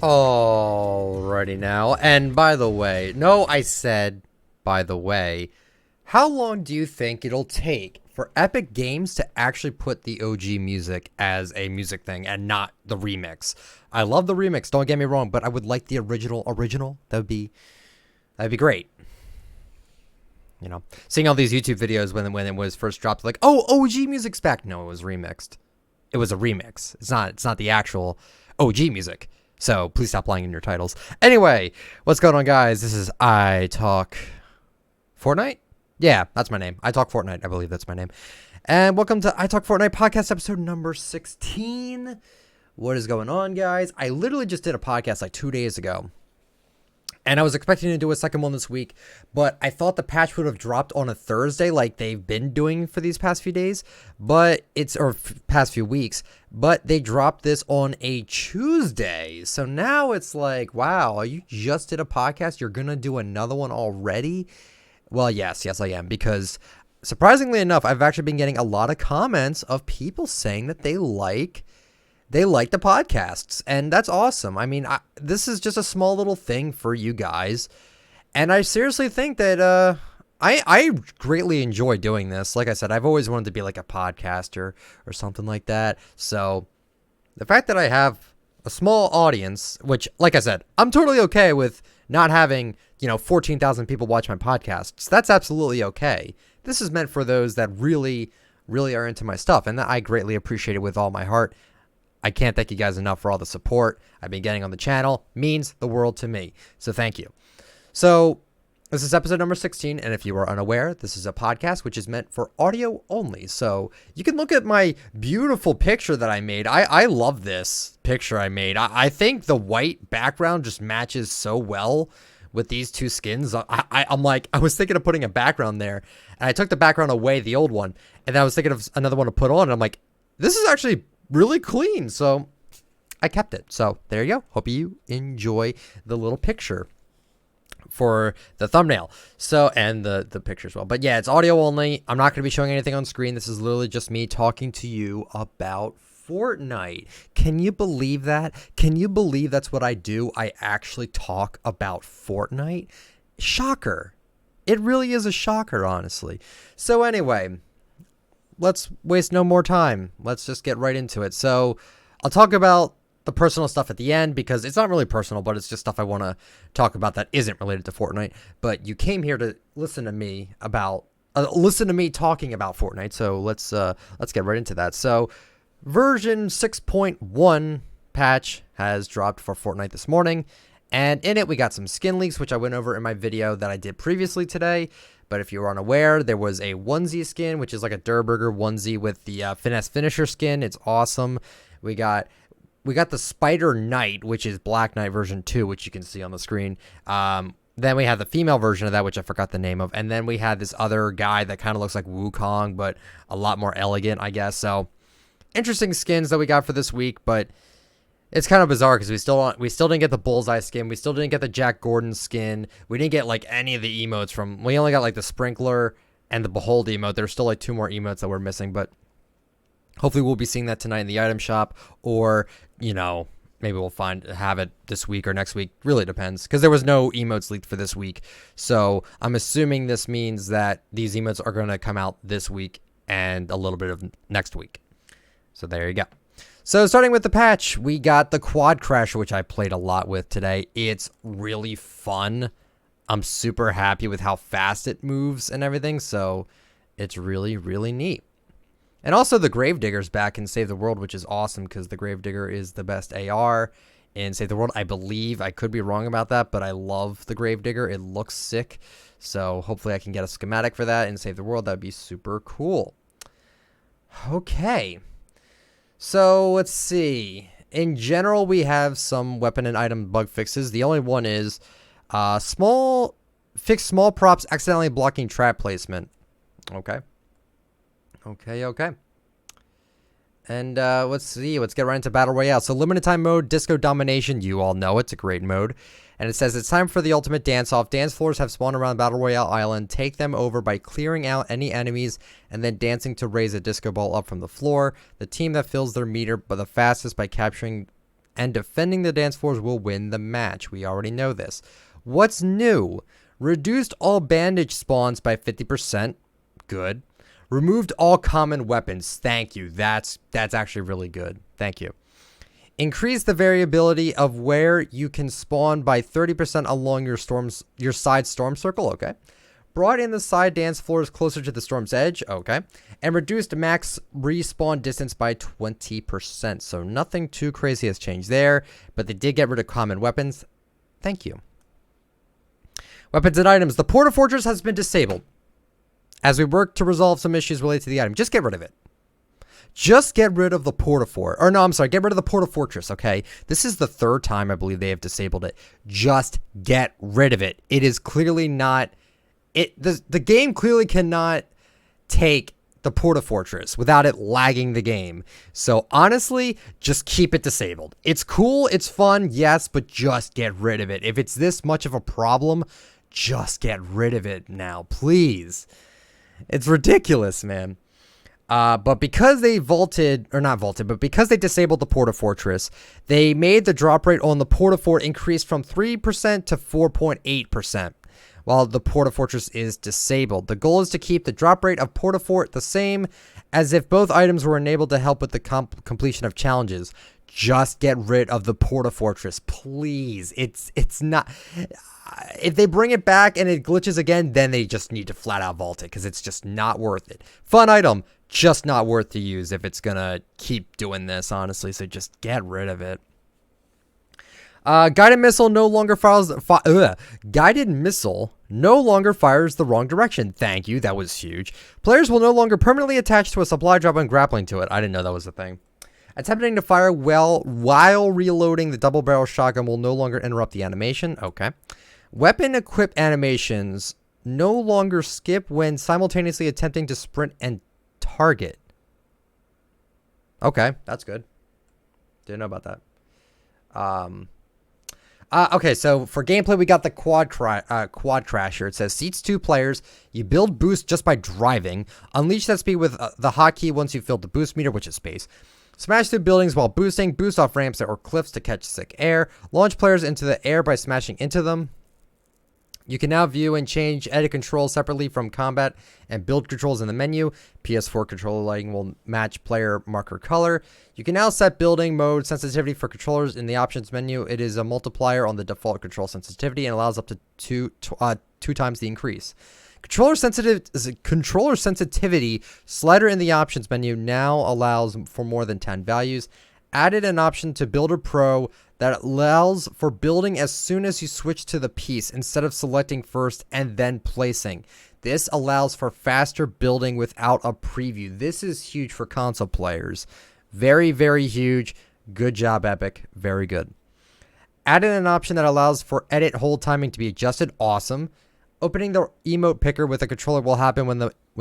Alrighty now, and by the way, no, I said, by the way, how long do you think it'll take for Epic Games to actually put the OG music as a music thing and not the remix? I love the remix, don't get me wrong, but I would like the original. That'd be great. You know, seeing all these YouTube videos when it was first dropped, like, oh, OG music's back. No, it was remixed. It was a remix. It's not the actual OG music. So please stop lying in your titles. Anyway, what's going on, guys? This is ITalkFortnite. Yeah, that's my name. ITalkFortnite. I believe that's my name. And welcome to ITalkFortnite podcast episode number 16. What is going on, guys? I literally just did a podcast like 2 days ago. And I was expecting to do a second one this week, but I thought the patch would have dropped on a Thursday like they've been doing for these past few days, past few weeks, but they dropped this on a Tuesday. So now it's like, wow, you just did a podcast? You're going to do another one already? Well, yes, I am, because surprisingly enough, I've actually been getting a lot of comments of people saying that they like the podcasts, and that's awesome. I mean, this is just a small little thing for you guys, and I seriously think that I greatly enjoy doing this. Like I said, I've always wanted to be like a podcaster or something like that, so the fact that I have a small audience, which, like I said, I'm totally okay with not having, 14,000 people watch my podcasts. That's absolutely okay. This is meant for those that really, really are into my stuff, and I greatly appreciate it with all my heart. I can't thank you guys enough for all the support I've been getting on the channel. Means the world to me. So thank you. So this is episode number 16. And if you are unaware, this is a podcast which is meant for audio only. So you can look at my beautiful picture that I made. I love this picture I made. I think the white background just matches so well with these two skins. I'm like, I was thinking of putting a background there, and I took the background away, the old one. And then I was thinking of another one to put on. And I'm like, this is actually really clean, so I kept it. So there you go. Hope you enjoy the little picture for the thumbnail, so, and the picture as well. But yeah, it's audio only. I'm not going to be showing anything on screen. This is literally just me talking to you about Fortnite. Can you believe that? Can you believe that's what I do? I actually talk about Fortnite. Shocker. It really is a shocker, honestly. So anyway, let's waste no more time. Let's just get right into it. So I'll talk about the personal stuff at the end, because it's not really personal, but it's just stuff I want to talk about that isn't related to Fortnite. But you came here to listen to me about talking about Fortnite. So let's get right into that. So version 6.1 patch has dropped for Fortnite this morning, and in it we got some skin leaks, which I went over in my video that I did previously today. But if you were unaware, there was a onesie skin, which is like a Durburger onesie with the Finesse Finisher skin. It's awesome. We got the Spider Knight, which is Black Knight version 2, which you can see on the screen. Then we had the female version of that, which I forgot the name of. And then we had this other guy that kind of looks like Wukong, but a lot more elegant, I guess. So interesting skins that we got for this week, but it's kind of bizarre because we still didn't get the Bullseye skin. We still didn't get the Jack Gordon skin. We didn't get like any of the emotes from. We only got like the Sprinkler and the Behold emote. There's still like 2 more emotes that we're missing, but hopefully we'll be seeing that tonight in the item shop, or maybe we'll have it this week or next week. Really depends, because there was no emotes leaked for this week. So I'm assuming this means that these emotes are going to come out this week and a little bit of next week. So there you go. So starting with the patch, we got the Quad Crasher, which I played a lot with today. It's really fun. I'm super happy with how fast it moves and everything, so it's really, really neat. And also the Gravedigger's back in Save the World, which is awesome, because the Gravedigger is the best AR in Save the World. I believe. I could be wrong about that, but I love the Gravedigger. It looks sick, so hopefully I can get a schematic for that in Save the World. That would be super cool. Okay. So let's see. In general, we have some weapon and item bug fixes. The only one is fix small props accidentally blocking trap placement. Okay. And let's see. Let's get right into Battle Royale. So limited time mode, Disco Domination. You all know it's a great mode. And it says it's time for the ultimate dance-off. Dance floors have spawned around Battle Royale Island. Take them over by clearing out any enemies and then dancing to raise a disco ball up from the floor. The team that fills their meter but the fastest by capturing and defending the dance floors will win the match. We already know this. What's new? Reduced all bandage spawns by 50%. Good. Removed all common weapons. Thank you. That's actually really good. Thank you. Increase the variability of where you can spawn by 30% along your side storm circle. Okay. Brought in the side dance floors closer to the storm's edge. Okay. And reduced max respawn distance by 20%. So nothing too crazy has changed there, but they did get rid of common weapons. Thank you. Weapons and items. The Porta Fortress has been disabled. As we work to resolve some issues related to the item, just get rid of it. Just get rid of the Porta Fort. Or no, I'm sorry. Get rid of the Porta Fortress, okay? This is the third time I believe they have disabled it. Just get rid of it. It is clearly not... The game clearly cannot take the Porta Fortress without it lagging the game. So honestly, just keep it disabled. It's cool. It's fun. Yes, but just get rid of it. If it's this much of a problem, just get rid of it now, please. It's ridiculous, man. But because they because they disabled the Porta Fortress, they made the drop rate on the Porta Fort increase from 3% to 4.8%, while the Porta Fortress is disabled. The goal is to keep the drop rate of Porta Fort the same as if both items were enabled to help with the completion of challenges. Just get rid of the Porta Fortress, please. It's not... If they bring it back and it glitches again, then they just need to flat out vault it because it's just not worth it. Fun item, just not worth to use if it's going to keep doing this, honestly. So just get rid of it. Guided missile no longer fires... Guided missile no longer fires the wrong direction. Thank you. That was huge. Players will no longer permanently attach to a supply drop when grappling to it. I didn't know that was a thing. Attempting to fire while reloading the double barrel shotgun will no longer interrupt the animation. Okay. Weapon equip animations no longer skip when simultaneously attempting to sprint and target. Okay, that's good. Didn't know about that. Okay, so for gameplay, we got the quad crasher. It says seats 2 players. You build boost just by driving. Unleash that speed with the hotkey once you've filled the boost meter, which is space. Smash through buildings while boosting. Boost off ramps or cliffs to catch sick air. Launch players into the air by smashing into them. You can now view and change edit controls separately from combat and build controls in the menu. PS4 controller lighting will match player marker color. You can now set building mode sensitivity for controllers in the options menu. It is a multiplier on the default control sensitivity and allows up to two times the increase. Controller sensitivity slider in the options menu now allows for more than 10 values. Added an option to Builder Pro that allows for building as soon as you switch to the piece instead of selecting first and then placing. This allows for faster building without a preview. This is huge for console players. Very, very huge. Good job, Epic. Very good. Added an option that allows for edit hold timing to be adjusted. Awesome. Opening the emote picker with a controller will happen when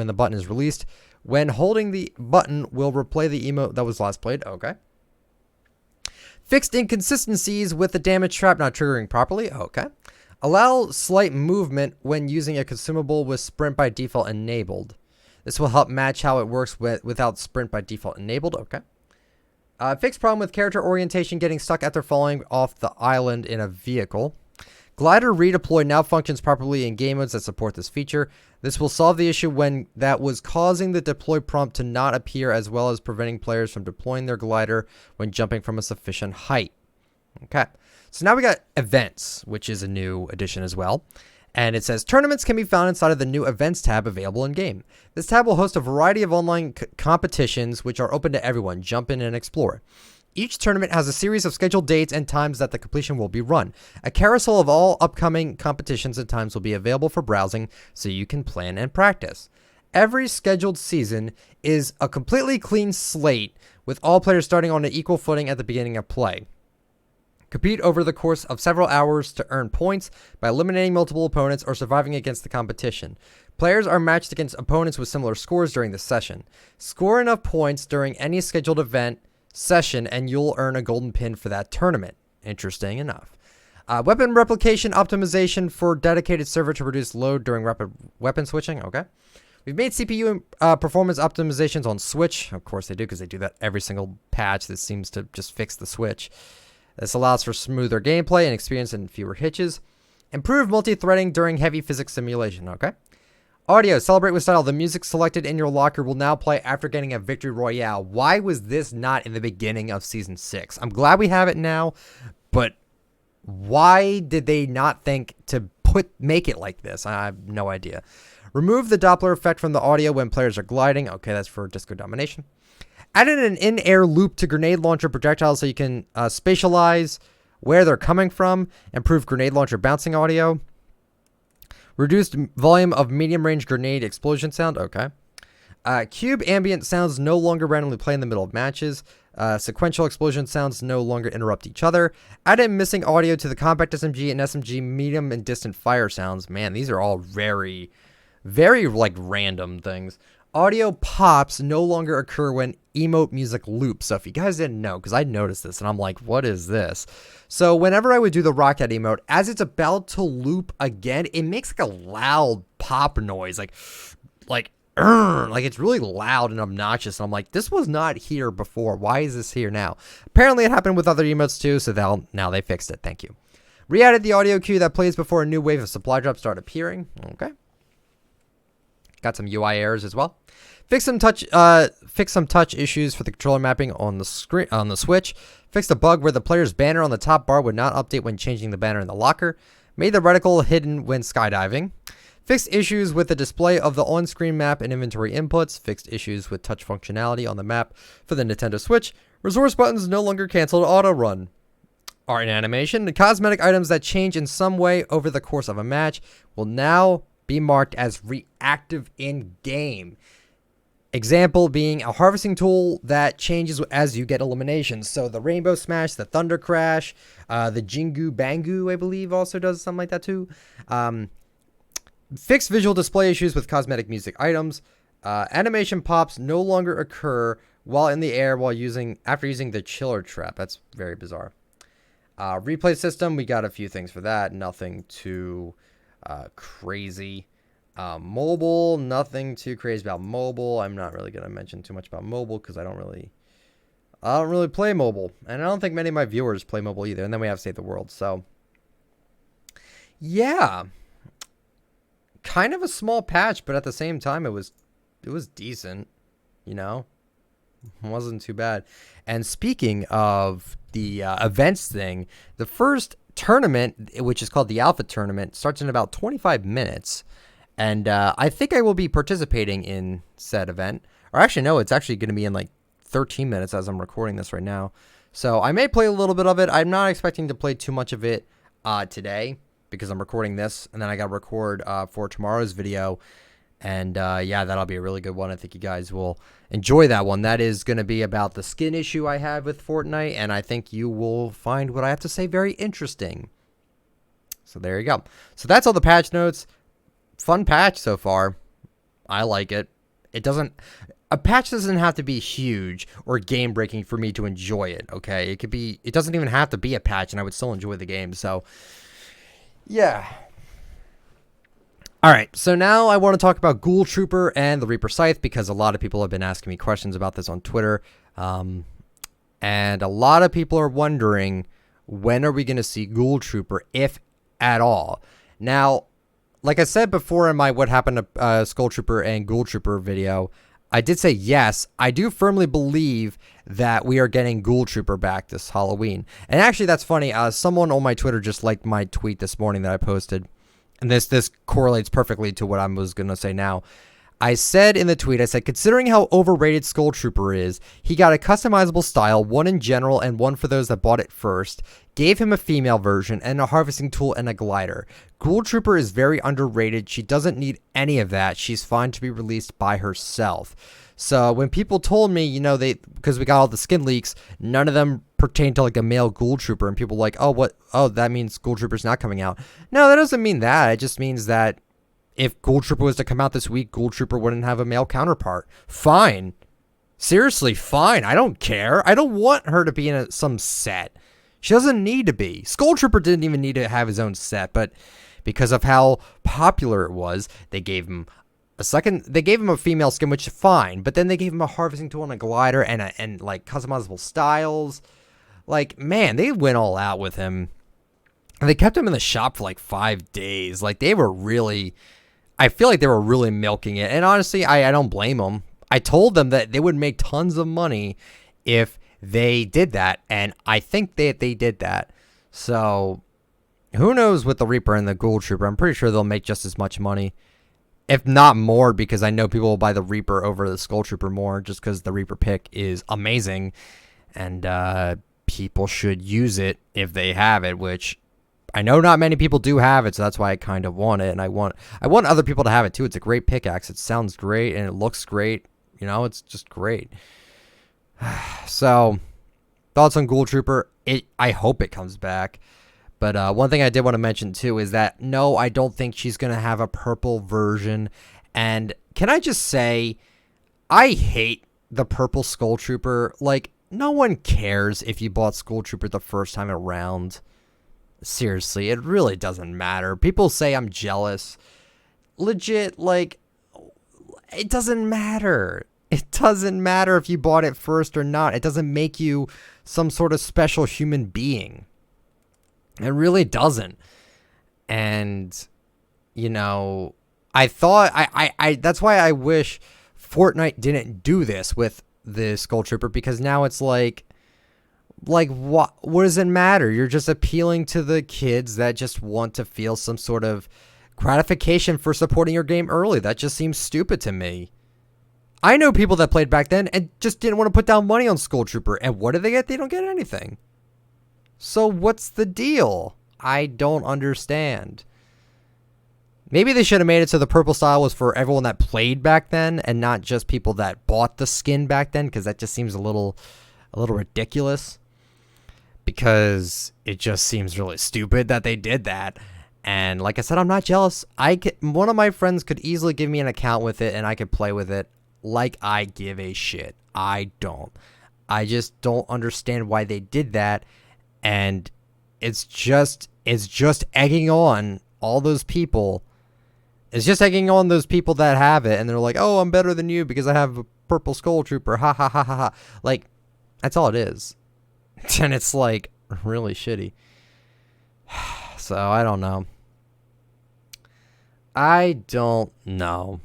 the button is released. When holding the button will replay the emote that was last played. Okay. Fixed inconsistencies with the damage trap not triggering properly. Okay. Allow slight movement when using a consumable with sprint by default enabled. This will help match how it works without sprint by default enabled. Okay. Fixed problem with character orientation getting stuck after falling off the island in a vehicle. Glider redeploy now functions properly in game modes that support this feature. This will solve the issue when that was causing the deploy prompt to not appear, as well as preventing players from deploying their glider when jumping from a sufficient height. Okay, so now we got events, which is a new addition as well. And it says tournaments can be found inside of the new events tab available in game. This tab will host a variety of online competitions which are open to everyone. Jump in and explore. Each tournament has a series of scheduled dates and times that the completion will be run. A carousel of all upcoming competitions and times will be available for browsing so you can plan and practice. Every scheduled season is a completely clean slate with all players starting on an equal footing at the beginning of play. Compete over the course of several hours to earn points by eliminating multiple opponents or surviving against the competition. Players are matched against opponents with similar scores during the session. Score enough points during any scheduled event session and you'll earn a golden pin for that tournament. Interesting enough. Weapon replication optimization for dedicated server to reduce load during rapid weapon switching. Okay. We've made CPU performance optimizations on Switch. Of course they do, because they do that every single patch that seems to just fix the Switch. This allows for smoother gameplay and experience and fewer hitches. Improve multi-threading during heavy physics simulation. Okay. Audio, celebrate with style. The music selected in your locker will now play after getting a victory royale. Why was this not in the beginning of Season 6? I'm glad we have it now, but why did they not think to make it like this? I have no idea. Remove the Doppler effect from the audio when players are gliding. Okay, that's for disco domination. Added an in-air loop to grenade launcher projectiles so you can spatialize where they're coming from. Improve grenade launcher bouncing audio. Reduced volume of medium-range grenade explosion sound. Okay. Cube ambient sounds no longer randomly play in the middle of matches. Sequential explosion sounds no longer interrupt each other. Added missing audio to the compact SMG and SMG medium and distant fire sounds. Man, these are all very, very like random things. Audio pops no longer occur when emote music loops. So if you guys didn't know, because I noticed this and I'm like, what is this? So whenever I would do the Rocket emote, as it's about to loop again, it makes like a loud pop noise, like it's really loud and obnoxious. And I'm like, this was not here before. Why is this here now? Apparently it happened with other emotes too, so now they fixed it. Thank you. Re-added the audio cue that plays before a new wave of supply drops start appearing. Okay. Got some UI errors as well. Fix some touch issues for the controller mapping on the screen on the Switch. Fixed a bug where the player's banner on the top bar would not update when changing the banner in the locker. Made the reticle hidden when skydiving. Fixed issues with the display of the on-screen map and inventory inputs. Fixed issues with touch functionality on the map for the Nintendo Switch. Resource buttons no longer cancel auto run. Art and animation. The cosmetic items that change in some way over the course of a match will now be marked as reactive in game. Example being a harvesting tool that changes as you get eliminations. So the Rainbow Smash, the Thunder Crash, the Jingu Bangu, I believe, also does something like that too. Fixed visual display issues with cosmetic music items. Animation pops no longer occur while in the air after using the chiller trap. That's very bizarre. Replay system, we got a few things for that. Nothing too crazy. Mobile, nothing too crazy about mobile. I'm not really going to mention too much about mobile because I don't really play mobile, and I don't think many of my viewers play mobile either. And then we have Save the World. So yeah, kind of a small patch, but at the same time it was decent, you know. It wasn't too bad. And speaking of the events thing, the first tournament, which is called the Alpha Tournament, starts in about 25 minutes. And I think I will be participating in said event. Or actually, no, it's actually going to be in like 13 minutes as I'm recording this right now. So I may play a little bit of it. I'm not expecting to play too much of it today because I'm recording this. And then I got to record for tomorrow's video. And yeah, that'll be a really good one. I think you guys will enjoy that one. That is going to be about the skin issue I have with Fortnite. And I think you will find what I have to say very interesting. So there you go. So that's all the patch notes. Fun patch so far. I like it. A patch doesn't have to be huge or game breaking for me to enjoy it. Okay. It doesn't even have to be a patch and I would still enjoy the game. So yeah. All right. So now I want to talk about Ghoul Trooper and the Reaper Scythe because a lot of people have been asking me questions about this on Twitter. And a lot of people are wondering, when are we going to see Ghoul Trooper, if at all? Now, like I said before in my What Happened to Skull Trooper and Ghoul Trooper video, I did say yes, I do firmly believe that we are getting Ghoul Trooper back this Halloween. And actually, that's funny. Someone on my Twitter just liked my tweet this morning that I posted. And this correlates perfectly to what I was going to say now. I said in the tweet, considering how overrated Skull Trooper is, he got a customizable style, one in general and one for those that bought it first, gave him a female version, and a harvesting tool and a glider. Ghoul Trooper is very underrated. She doesn't need any of that. She's fine to be released by herself. So when people told me, because we got all the skin leaks, none of them pertain to like a male Ghoul Trooper, and people were like, oh, that means Ghoul Trooper's not coming out. No, that doesn't mean that. It just means that if Ghoul Trooper was to come out this week, Ghoul Trooper wouldn't have a male counterpart. Fine. Seriously, fine. I don't care. I don't want her to be in some set. She doesn't need to be. Skull Trooper didn't even need to have his own set, but because of how popular it was, they gave him a female skin, which is fine, but then they gave him a harvesting tool and a glider and like customizable styles. Like, man, they went all out with him. And they kept him in the shop for like 5 days. Like, they were really, I feel like they were really milking it. And honestly, I don't blame them. I told them that they would make tons of money if they did that. And I think they did that. So, who knows with the Reaper and the Ghoul Trooper. I'm pretty sure they'll make just as much money, if not more, because I know people will buy the Reaper over the Skull Trooper more just because the Reaper pick is amazing. And people should use it if they have it, which I know not many people do have it, so that's why I kind of want it. And I want other people to have it too. It's a great pickaxe. It sounds great and it looks great. You know, it's just great. So, thoughts on Ghoul Trooper? I hope it comes back. But one thing I did want to mention too is that no, I don't think she's going to have a purple version. And can I just say, I hate the purple Skull Trooper. Like, no one cares if you bought Skull Trooper the first time around. Seriously, it really doesn't matter. People say I'm jealous. Legit, like, it doesn't matter. It doesn't matter if you bought it first or not. It doesn't make you some sort of special human being. It really doesn't. And, you know, I thought, that's why I wish Fortnite didn't do this with the Skull Trooper, because now it's like what does it matter? You're just appealing to the kids that just want to feel some sort of gratification for supporting your game early. That just seems stupid to me. I know people that played back then and just didn't want to put down money on Skull Trooper, and what do they get? They don't get anything. So what's the deal? I don't understand. Maybe they should have made it so the purple style was for everyone that played back then and not just people that bought the skin back then, because that just seems a little ridiculous. Because it just seems really stupid that they did that. And like I said, I'm not jealous. One of my friends could easily give me an account with it and I could play with it like I give a shit. I don't. I just don't understand why they did that. And it's just egging on all those people. It's just egging on those people that have it, and they're like, "Oh, I'm better than you because I have a purple Skull Trooper." Ha ha ha ha ha. Like, that's all it is. And it's like really shitty. So I don't know.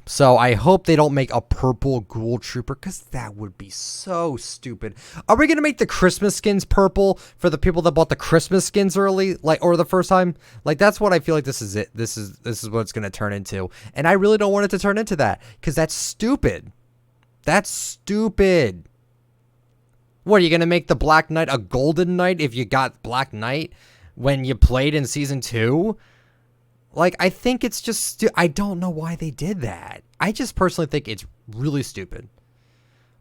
So I hope they don't make a purple Ghoul Trooper, because that would be so stupid. Are we going to make the Christmas skins purple for the people that bought the Christmas skins early, like, or the first time? Like, that's what I feel like this is it. This is what it's going to turn into. And I really don't want it to turn into that, because that's stupid. That's stupid. What, are you going to make the Black Knight a Golden Knight if you got Black Knight when you played in Season 2? Like, I think it's just, I don't know why they did that. I just personally think it's really stupid.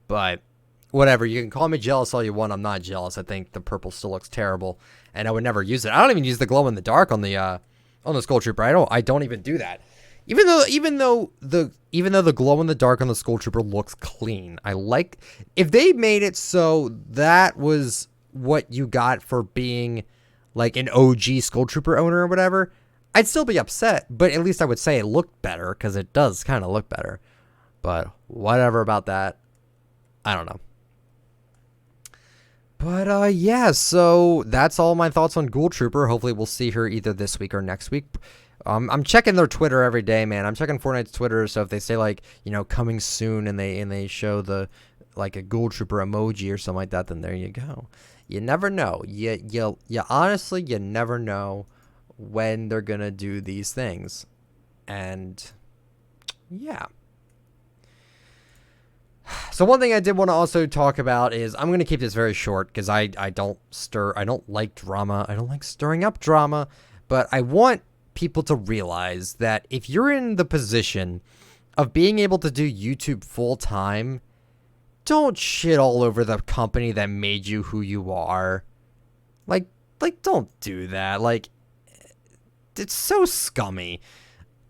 But, whatever, you can call me jealous all you want. I'm not jealous. I think the purple still looks terrible, and I would never use it. I don't even use the glow in the dark on the Skull Trooper. I don't even do that. Even though the glow in the dark on the Skull Trooper looks clean. If they made it so that was what you got for being like an OG Skull Trooper owner or whatever, I'd still be upset, but at least I would say it looked better, because it does kind of look better. But whatever about that. I don't know. But yeah, so that's all my thoughts on Ghoul Trooper. Hopefully we'll see her either this week or next week. I'm checking their Twitter every day, man. I'm checking Fortnite's Twitter, so if they say, like, you know, coming soon, and they show the, like, a Ghoul Trooper emoji or something like that, then there you go. You never know. You honestly, you never know when they're gonna do these things. And yeah. So one thing I did want to also talk about is, I'm going to keep this very short, because I don't like drama. I don't like stirring up drama, but I want people to realize that if you're in the position of being able to do YouTube full time, don't shit all over the company that made you who you are. Like don't do that. Like, it's so scummy.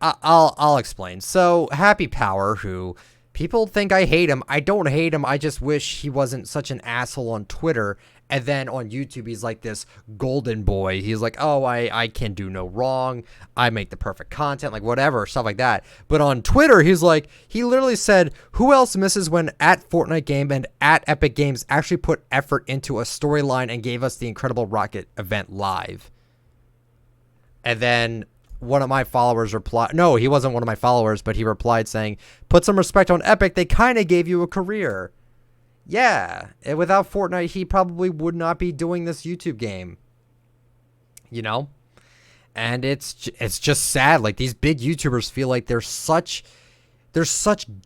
I'll explain. So Happy Power, who People think I hate him. I don't hate him. I just wish he wasn't such an asshole on Twitter. And then on YouTube, he's like this golden boy. He's like, oh, I can do no wrong. I make the perfect content, like whatever, stuff like that. But on Twitter, he's like, he literally said, who else misses when at Fortnite Game and at Epic Games actually put effort into a storyline and gave us the incredible Rocket event live? And then one of my followers replied, no, he wasn't one of my followers, but he replied saying, put some respect on Epic. They kind of gave you a career. Yeah, and without Fortnite, he probably would not be doing this YouTube game. You know? And it's just sad. Like, these big YouTubers feel like they're such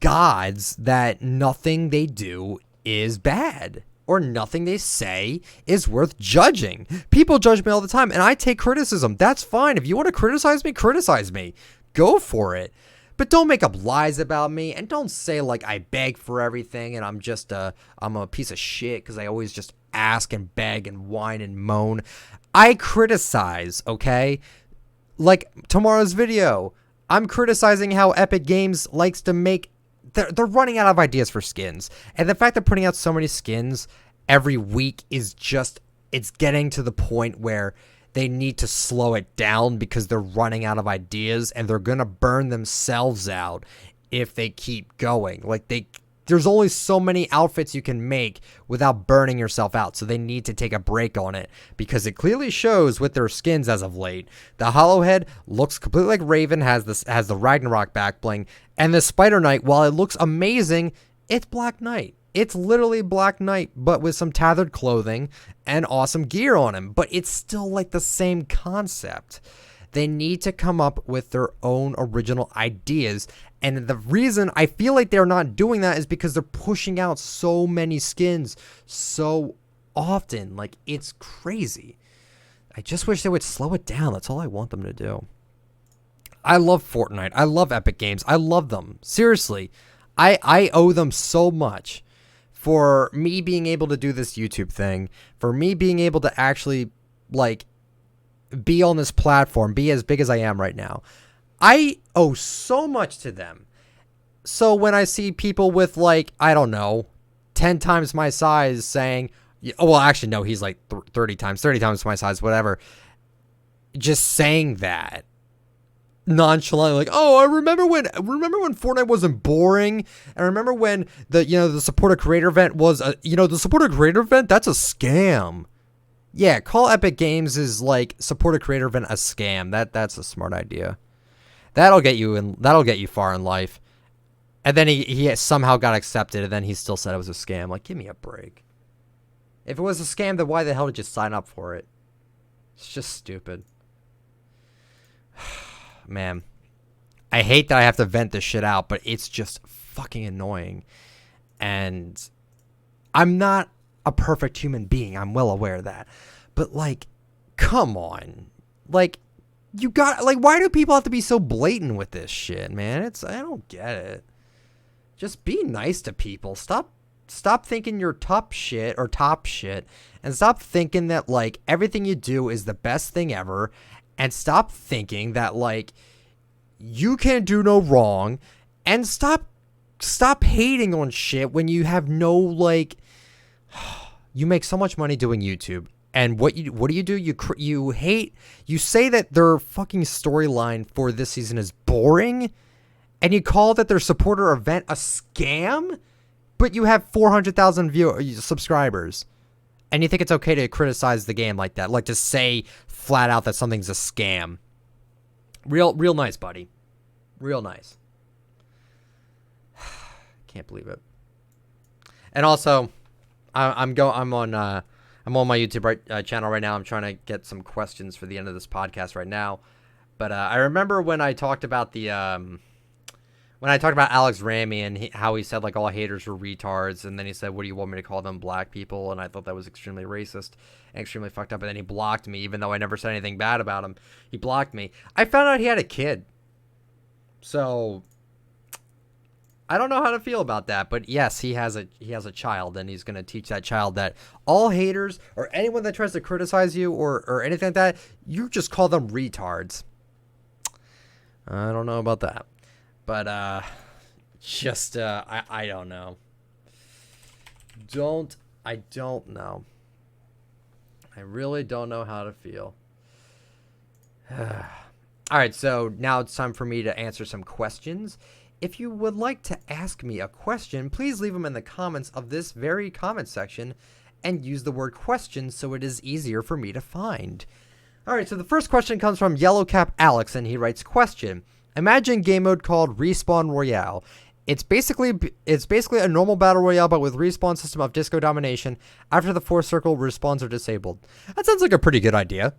gods that nothing they do is bad. Or nothing they say is worth judging. People judge me all the time, and I take criticism. That's fine. If you want to criticize me, criticize me. Go for it. But don't make up lies about me, and don't say like I beg for everything and I'm a piece of shit because I always just ask and beg and whine and moan. I criticize, okay? Like tomorrow's video, I'm criticizing how Epic Games likes to make. They're running out of ideas for skins, and the fact they're putting out so many skins every week is just, it's getting to the point where they need to slow it down because they're running out of ideas and they're going to burn themselves out if they keep going. Like there's only so many outfits you can make without burning yourself out. So they need to take a break on it because it clearly shows with their skins as of late. The Hollow Head looks completely like Raven, has the Ragnarok back bling, and the Spider Knight, while it looks amazing, it's Black Knight. It's literally Black Knight, but with some tethered clothing and awesome gear on him. But it's still like the same concept. They need to come up with their own original ideas. And the reason I feel like they're not doing that is because they're pushing out so many skins so often. Like, it's crazy. I just wish they would slow it down. That's all I want them to do. I love Fortnite. I love Epic Games. I love them. Seriously. I owe them so much. For me being able to do this YouTube thing, for me being able to actually, like, be on this platform, be as big as I am right now. I owe so much to them. So when I see people with, like, I don't know, 10 times my size saying, oh, well, actually, no, he's like 30 times my size, whatever, just saying that. Nonchalant, like, oh, I remember when Fortnite wasn't boring. I remember when the supporter creator event was the supporter creator event, that's a scam. Yeah, call Epic Games' like supporter creator event a scam. That's a smart idea. That'll get you far in life. And then he somehow got accepted, and then he still said it was a scam. Like, give me a break. If it was a scam, then why the hell did you sign up for it? It's just stupid. Man, I hate that I have to vent this shit out, but it's just fucking annoying. And I'm not a perfect human being. I'm well aware of that. But, like, come on. Like, why do people have to be so blatant with this shit, man? I don't get it. Just be nice to people. Stop thinking you're top shit, and stop thinking that, like, everything you do is the best thing ever. And stop thinking that, like, you can't do no wrong. And stop hating on shit when you have no, like, you make so much money doing YouTube. And what do? You hate, you say that their fucking storyline for this season is boring. And you call that their supporter event a scam. But you have 400,000 subscribers. And you think it's okay to criticize the game like that, like to say flat out that something's a scam. Real nice, buddy. Real nice. Can't believe it. And also, I'm on my YouTube channel right now. I'm trying to get some questions for the end of this podcast right now. But I remember when I talked about Alex Ramy and how he said, like, all haters were retards, and then he said, what do you want me to call them, black people? And I thought that was extremely racist and extremely fucked up, and then he blocked me, even though I never said anything bad about him. He blocked me. I found out he had a kid. So, I don't know how to feel about that, but yes, he has a child, and he's going to teach that child that all haters, or anyone that tries to criticize you, or anything like that, you just call them retards. I don't know about that. But Just, I don't know. I don't know. I really don't know how to feel. All right, so now it's time for me to answer some questions. If you would like to ask me a question, please leave them in the comments of this very comment section and use the word question so it is easier for me to find. All right, so the first question comes from Yellowcap Alex, and he writes, question, imagine game mode called Respawn Royale. It's basically a normal battle royale, but with respawn system of disco domination. After the fourth circle, respawns are disabled. That sounds like a pretty good idea.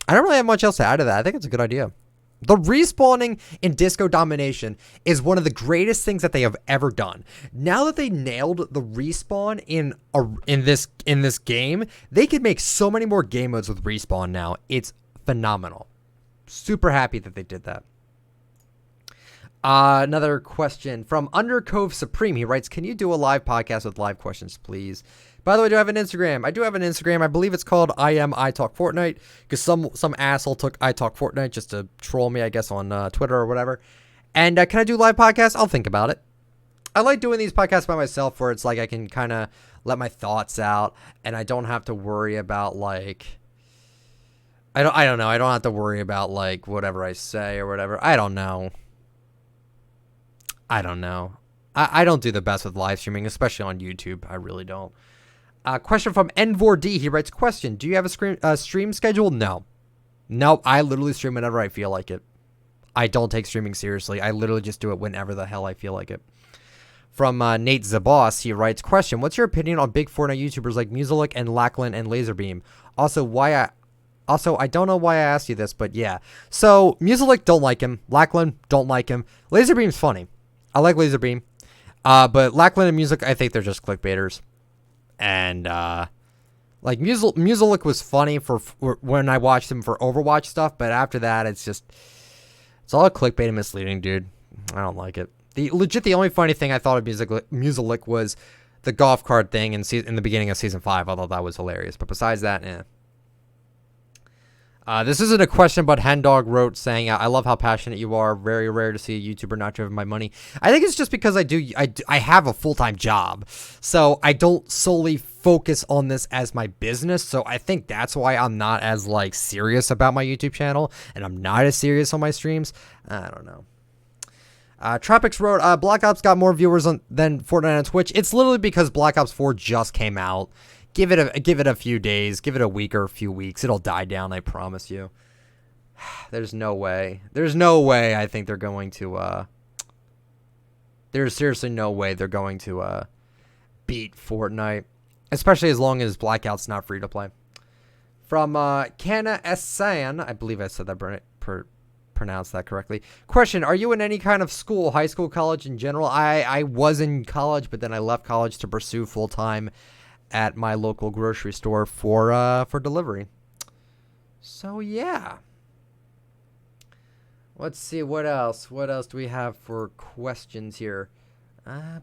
I don't really have much else to add to that. I think it's a good idea. The respawning in disco domination is one of the greatest things that they have ever done. Now that they nailed the respawn in this game, they could make so many more game modes with respawn now. It's phenomenal. Super happy that they did that. Another question from Undercove Supreme. He writes, can you do a live podcast with live questions, please? By the way, do I have an Instagram? I do have an Instagram. I believe it's called ITalkFortnite, because some asshole took ITalkFortnite just to troll me, I guess, on Twitter or whatever. And can I do live podcasts? I'll think about it. I like doing these podcasts by myself where it's like I can kind of let my thoughts out and I don't have to worry about like... I don't know. I don't have to worry about like whatever I say or whatever. I don't know. I don't do the best with live streaming, especially on YouTube. I really don't. Question from N4D. He writes, question, do you have a stream schedule? No. No, I literally stream whenever I feel like it. I don't take streaming seriously. I literally just do it whenever the hell I feel like it. From Nate Zaboss, he writes, question, what's your opinion on big Fortnite YouTubers like Musilik and Lachlan and Laserbeam? Also, I don't know why I asked you this, but yeah. So, Musilik, don't like him. Lachlan, don't like him. Laserbeam's funny. I like Laserbeam. But Lachlan and Musilik, I think they're just clickbaiters. And, like, Musilik was funny for when I watched him for Overwatch stuff, but after that, it's all clickbait and misleading, dude. I don't like it. The only funny thing I thought of Musilik was the golf cart thing in the beginning of Season 5. I thought that was hilarious. But besides that, this isn't a question, but Hendog wrote saying, I love how passionate you are. Very rare to see a YouTuber not driven by money. I think it's just because I have a full-time job. So I don't solely focus on this as my business. So I think that's why I'm not as like serious about my YouTube channel. And I'm not as serious on my streams. I don't know. Tropics wrote, Black Ops got more viewers than Fortnite on Twitch. It's literally because Black Ops 4 just came out. Give it a few days, give it a week or a few weeks. It'll die down, I promise you. There's no way. There's no way I think they're going to, there's seriously no way they're going to, beat Fortnite. Especially as long as Blackout's not free to play. From, Kana San, I believe I said that pronounced that correctly. Question, are you in any kind of school, high school, college in general? I was in college, but then I left college to pursue full-time at my local grocery store for delivery. So yeah. Let's see what else. What else do we have for questions here? As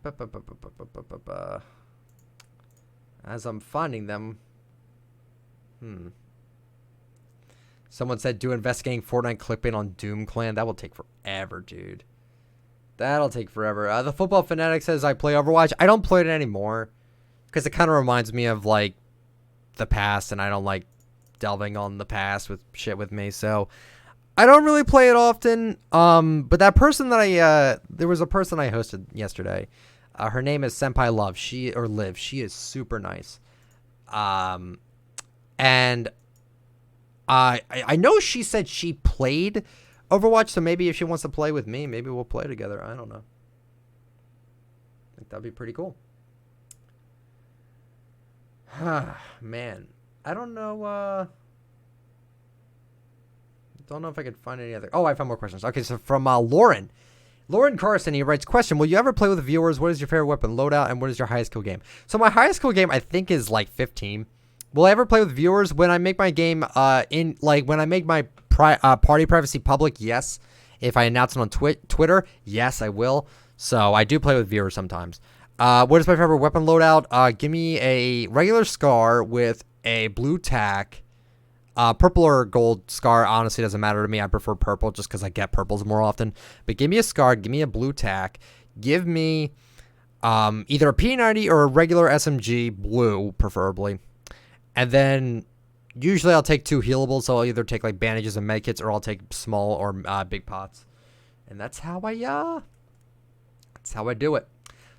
I'm finding them. Someone said do investigating Fortnite clickbait on Doom Clan. That will take forever, dude. That'll take forever. The Football Fanatic says I play Overwatch. I don't play it anymore. Because it kind of reminds me of, like, the past, and I don't like delving on the past with shit with me, so I don't really play it often. But that person that there was a person I hosted yesterday. Her name is Senpai Love. Liv. She is super nice. And I know she said she played Overwatch, so maybe if she wants to play with me, maybe we'll play together. I don't know. I think that'd be pretty cool. Man, I don't know. Don't know if I could find any other. Oh, I found more questions. Okay, so from Lauren Carson, he writes, question, will you ever play with viewers? What is your favorite weapon loadout, and what is your highest kill game? So my highest kill game, I think, is like 15. Will I ever play with viewers? When I make my game when I make my party privacy public, yes. If I announce it on Twitter, yes, I will. So I do play with viewers sometimes. What is my favorite weapon loadout? Give me a regular Scar with a blue tack, Purple or gold scar honestly doesn't matter to me. I prefer purple just because I get purples more often. But give me a scar, give me a blue tack, give me either a P90 or a regular SMG, blue preferably. And then usually I'll take 2 healables, so I'll either take like bandages and medkits, or I'll take small or big pots. And that's how I do it.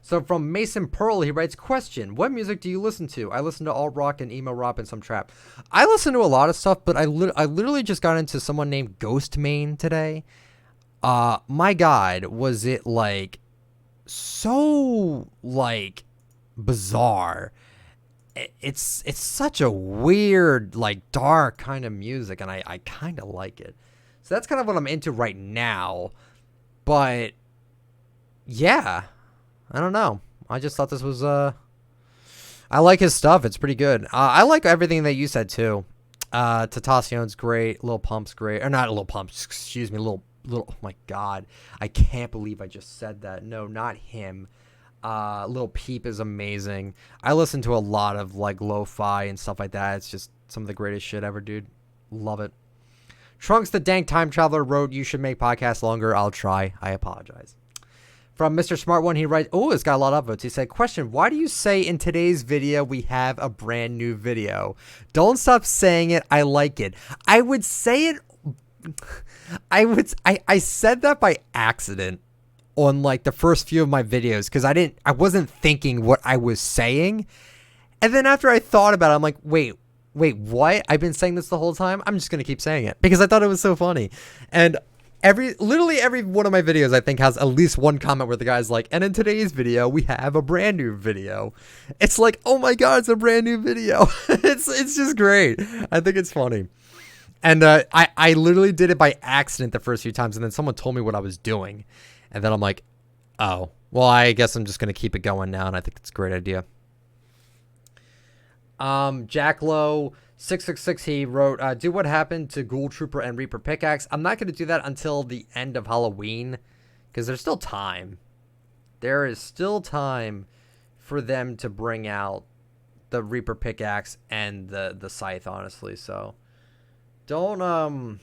So from Mason Pearl, he writes, question, what music do you listen to? I listen to alt rock and emo rock and some trap. I listen to a lot of stuff, but I literally just got into someone named Ghostmane today. My God, was it like so like bizarre. It's such a weird, like dark kind of music, and I kind of like it. So that's kind of what I'm into right now. But yeah, I don't know. I just thought this was I like his stuff. It's pretty good. I like everything that you said too. Tentacion's great. Lil Pump's great. Or not Lil Pump. Excuse me. Lil. Oh my God. I can't believe I just said that. No, not him. Lil Peep is amazing. I listen to a lot of like lo-fi and stuff like that. It's just some of the greatest shit ever, dude. Love it. Trunks the Dank Time Traveler wrote, you should make podcasts longer. I'll try. I apologize. From Mr. Smart One, he writes, oh, it's got a lot of votes. He said, question, why do you say in today's video we have a brand new video? Don't stop saying it. I like it. I would say it. I said that by accident on like the first few of my videos because I wasn't thinking what I was saying. And then after I thought about it, I'm like, wait, what? I've been saying this the whole time? I'm just going to keep saying it because I thought it was so funny. And literally every one of my videos, I think, has at least one comment where the guy's like, and in today's video, we have a brand new video. It's like, oh my God, it's a brand new video. It's just great. I think it's funny. And I literally did it by accident the first few times, and then someone told me what I was doing. And then I'm like, oh, well, I guess I'm just going to keep it going now, and I think it's a great idea. Jack Lowe 666, he wrote, do what happened to Ghoul Trooper and Reaper Pickaxe. I'm not going to do that until the end of Halloween because there's still time. There is still time for them to bring out the Reaper Pickaxe and the Scythe, honestly. So don't, I'm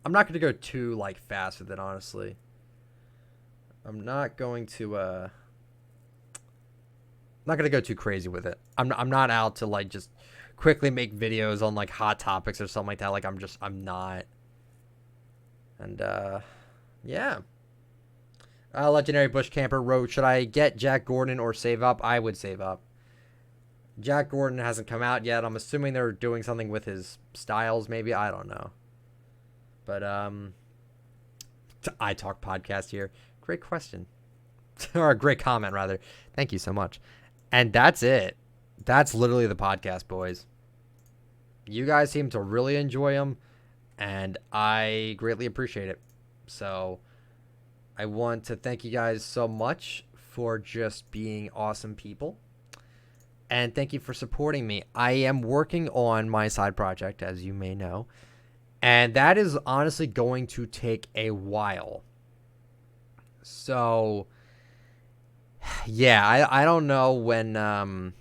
not going to go too, like, fast with it, honestly. I'm not going to, not going to go too crazy with it. I'm not out to, like, just quickly make videos on, like, hot topics or something like that. Like, I'm not. And, yeah. Legendary Bush Camper wrote, should I get Jack Gordon or save up? I would save up. Jack Gordon hasn't come out yet. I'm assuming they're doing something with his styles, maybe. I don't know. But, I Talk Podcast here. Great question. Or a great comment, rather. Thank you so much. And that's it. That's literally the podcast, boys. You guys seem to really enjoy them, and I greatly appreciate it. So I want to thank you guys so much for just being awesome people. And thank you for supporting me. I am working on my side project, as you may know. And that is honestly going to take a while. So, yeah, I don't know when I'm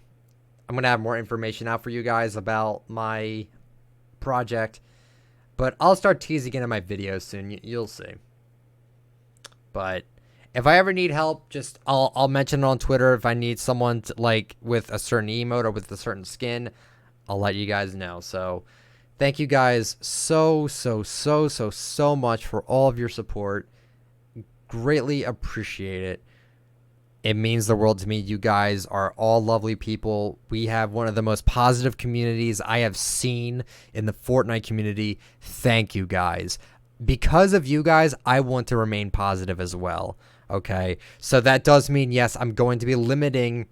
going to have more information out for you guys about my project. But I'll start teasing it in my videos soon. You'll see. But if I ever need help, just I'll mention it on Twitter. If I need someone to, like with a certain emote or with a certain skin, I'll let you guys know. So thank you guys so much for all of your support. Greatly appreciate it. It means the world to me. You guys are all lovely people. We have one of the most positive communities I have seen in the Fortnite community. Thank you guys. Because of you guys, I want to remain positive as well. Okay, so that does mean, yes, I'm going to be limiting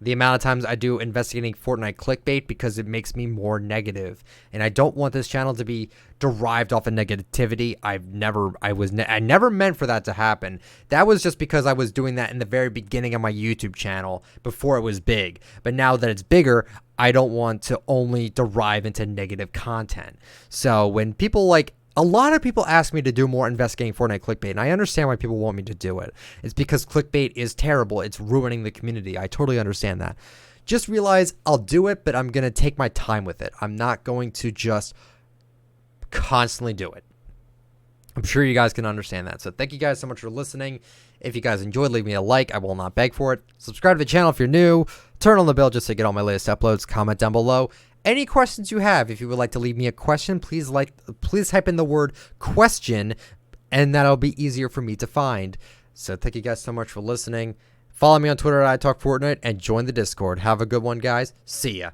the amount of times I do investigating Fortnite clickbait because it makes me more negative. And I don't want this channel to be derived off of negativity. I never meant for that to happen. That was just because I was doing that in the very beginning of my YouTube channel before it was big. But now that it's bigger, I don't want to only derive into negative content. So when people like, a lot of people ask me to do more investigating Fortnite clickbait, and I understand why people want me to do it. It's because clickbait is terrible. It's ruining the community. I totally understand that. Just realize I'll do it, but I'm going to take my time with it. I'm not going to just constantly do it. I'm sure you guys can understand that. So thank you guys so much for listening. If you guys enjoyed, leave me a like. I will not beg for it. Subscribe to the channel if you're new. Turn on the bell just to get all my latest uploads. Comment down below. Any questions you have, if you would like to leave me a question, please type in the word question, and that'll be easier for me to find. So thank you guys so much for listening. Follow me on Twitter at ITalkFortnite and join the Discord. Have a good one, guys. See ya.